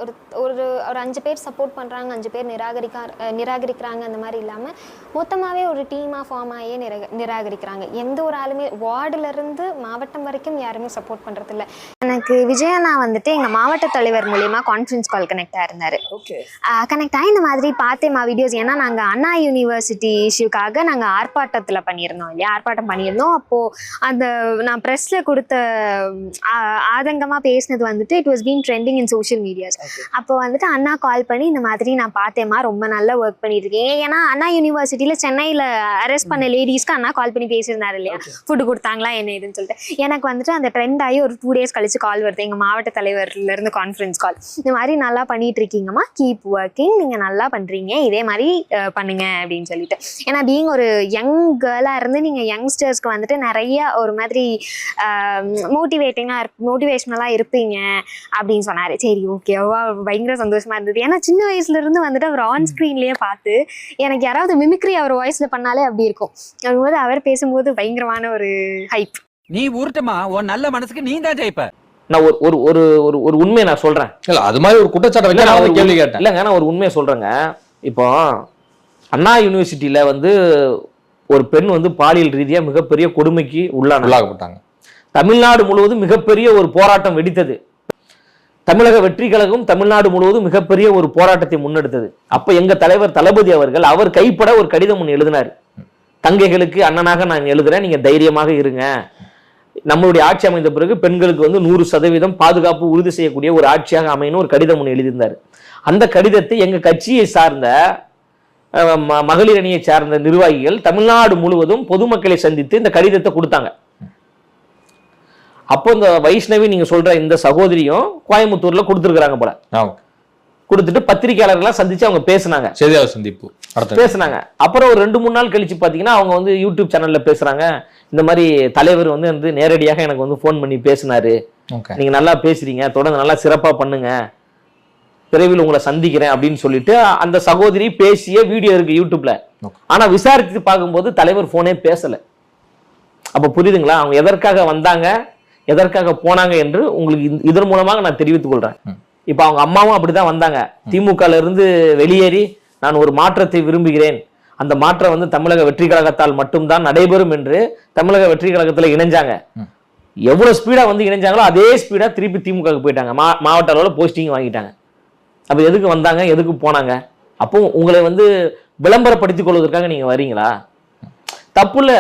ஒரு ஒரு ஒரு 5 பேர் சப்போர்ட் பண்ணுறாங்க, 5 பேர் நிராகரிக்கிறாங்க அந்த மாதிரி இல்லாமல் மொத்தமாகவே ஒரு டீமாக ஃபார்ம் ஆகியே நிராகரிக்கிறாங்க. எந்த ஒரு ஆளுமே வார்டுலேருந்து மாவட்டம் வரைக்கும் யாருமே சப்போர்ட் பண்ணுறதில்ல. எனக்கு விஜயண்ணா வந்துட்டு எங்கள் மாவட்ட தலைவர் மூலிமா கான்ஃபரன்ஸ் கால் கனெக்ட் ஆயிருந்தார். கனெக்ட் ஆகி இந்த மாதிரி பார்த்தேம்மா வீடியோஸ். ஏன்னா நாங்கள் அண்ணா யூனிவர்சிட்டி இஷ்யூக்காக நாங்கள் ஆர்ப்பாட்டத்தில் பண்ணியிருந்தோம் இல்லையா, ஆர்ப்பாட்டம் பண்ணியிருந்தோம். அப்போது அந்த நான் ப்ரெஸ்ஸில் கொடுத்த ஆதங்கமாக பேசினது வந்துட்டு it was been trending in social medias. அப்போ வந்துட்டு அண்ணா கால் பண்ணி இந்த மாதிரி நான் பார்த்தேம்மா, ரொம்ப நல்லா ஒர்க் பண்ணிட்டு இருக்கேன். ஏன்னா அண்ணா யூனிவர்சிட்டியில் சென்னையில் அரெஸ்ட் பண்ண லேடிஸ்க்கு அண்ணா கால் பண்ணி பேசியிருந்தாரு இல்லையா, ஃபுட்டு கொடுத்தாங்களா என்ன இதுன்னு சொல்லிட்டு. எனக்கு வந்துட்டு அந்த ட்ரெண்ட் ஆகி ஒரு 2 days கழிச்சு கால் வருது எங்கள் மாவட்ட தலைவர்லேருந்து கான்ஃபரன்ஸ் கால். இந்த மாதிரி நல்லா பண்ணிட்டு இருக்கீங்கம்மா, கீப் ஒர்க்கிங், நீங்கள் நல்லா பண்ணுறீங்க, இதே மாதிரி பண்ணுங்க அப்படின்னு சொல்லிட்டு. ஏன்னா பீயிங் ஒரு யங் கேர்ளாக இருந்து நீங்கள் யங்ஸ்டர்ஸ்க்கு வந்துட்டு நிறைய ஒரு மாதிரி மோட்டிவேஷ்னலாக இருப்பீங்க அப்படின்னு சொன்னார். சரி ஓகேவா, பயங்கர சந்தோஷமா இருந்தது. ஏன்னா சின்ன வயசுலேருந்து வந்துட்டு அவர் ஆன் ஸ்க்ரீன்லேயே பார்த்து எனக்கு யாராவது மிமிக்ரி அவர் வாய்ஸில் பண்ணாலே அப்படி இருக்கும். அப்படிங்கும்போது அவர் பேசும்போது பயங்கரமான ஒரு ஹைப். நீ ஊர்ட்டமா உன் நல்ல மனசுக்கு நீ தான் ஜெயிப்ப. நான் ஒரு ஒரு ஒரு உண்மையை நான் சொல்றேன். இல்ல அது மாதிரி ஒரு குற்றச்சாட்டை வச்சு நான் கேள்வி கேட்டேன். இல்லைங்க, நான் ஒரு உண்மையை சொல்றேங்க. இப்போ அண்ணா யூனிவர்சிட்டியில வந்து ஒரு பெண் வந்து பாலியல் ரீதியா மிகப்பெரிய கொடுமைக்கு உள்ளாகப்பட்டாங்க. தமிழ்நாடு முழுவதும் மிகப்பெரிய ஒரு போராட்டம் வெடித்தது. தமிழக வெற்றி கழகம் தமிழ்நாடு முழுவதும் மிகப்பெரிய ஒரு போராட்டத்தை முன்னெடுத்தது. அப்ப எங்க தலைவர் தளபதி அவர்கள் அவர் கைப்பட ஒரு கடிதம் ஒன்று எழுதினார். தங்கைகளுக்கு அண்ணனாக நான் எழுதுறேன், நீங்க தைரியமாக இருங்க. நம்மளுடைய ஆட்சி அமைந்த பிறகு பெண்களுக்கு வந்து 100% பாதுகாப்பு உறுதி செய்யக்கூடிய ஒரு ஆட்சியாக அமையணும் ஒரு கடிதம் ஒன்று எழுதியிருந்தார். அந்த கடிதத்தை எங்க கட்சியை சார்ந்த மகளிர் அணியை சார்ந்த நிர்வாகிகள் தமிழ்நாடு முழுவதும் பொதுமக்களை சந்தித்து இந்த கடிதத்தை கொடுத்தாங்க. அப்போ இந்த வைஷ்ணவி நீங்க சொல்ற இந்த சகோதரியும் கோயம்புத்தூர்ல கொடுத்துருக்காங்க போல. கொடுத்துட்டு பத்திரிகையாளர்களா சந்திச்சு அவங்க பேசினாங்க, செய்தியாளர் சந்திப்பு பேசினாங்க. அப்புறம் ஒரு 2-3 நாள் கழிச்சு பாத்தீங்கன்னா அவங்க வந்து யூடியூப் சேனல்ல பேசுறாங்க. இந்த மாதிரி தலைவர் வந்து நேரடியாக எனக்கு வந்து போன் பண்ணி பேசினாரு, நீங்க நல்லா பேசுறீங்க, தொடர்ந்து நல்லா சிறப்பா பண்ணுங்க, விரைவில் உங்களை சந்திக்கிறேன் அப்படின்னு சொல்லிட்டு அந்த சகோதரி பேசிய வீடியோ இருக்கு யூடியூப்ல. ஆனா விசாரித்து பார்க்கும்போது தலைவர் போனே பேசல. அப்ப புரியுதுங்களா அவங்க எதற்காக வந்தாங்க, எதற்காக போனாங்க என்று உங்களுக்கு இதன் மூலமாக நான் தெரிவித்துக் கொள்றேன். இப்ப அவங்க அம்மாவும் அப்படிதான் வந்தாங்க. திமுகல இருந்து வெளியேறி நான் ஒரு மாற்றத்தை விரும்புகிறேன், அந்த மாற்றம் வந்து தமிழக வெற்றி கழகத்தால் மட்டும்தான் நடைபெறும் என்று தமிழக வெற்றி கழகத்துல இணைஞ்சாங்க. எவ்வளவு ஸ்பீடா வந்து இணைஞ்சாங்களோ அதே ஸ்பீடா திருப்பி திமுக போயிட்டாங்க. மாவட்ட அளவில் போஸ்டிங் வாங்கிட்டாங்க. அப்ப எதுக்கு வந்தாங்க, எதுக்கு போனாங்க? அப்போ உங்களை வந்து விளம்பரப்படுத்திக் கொள்வதற்காக நீங்க வரீங்களா? தப்பு இல்ல.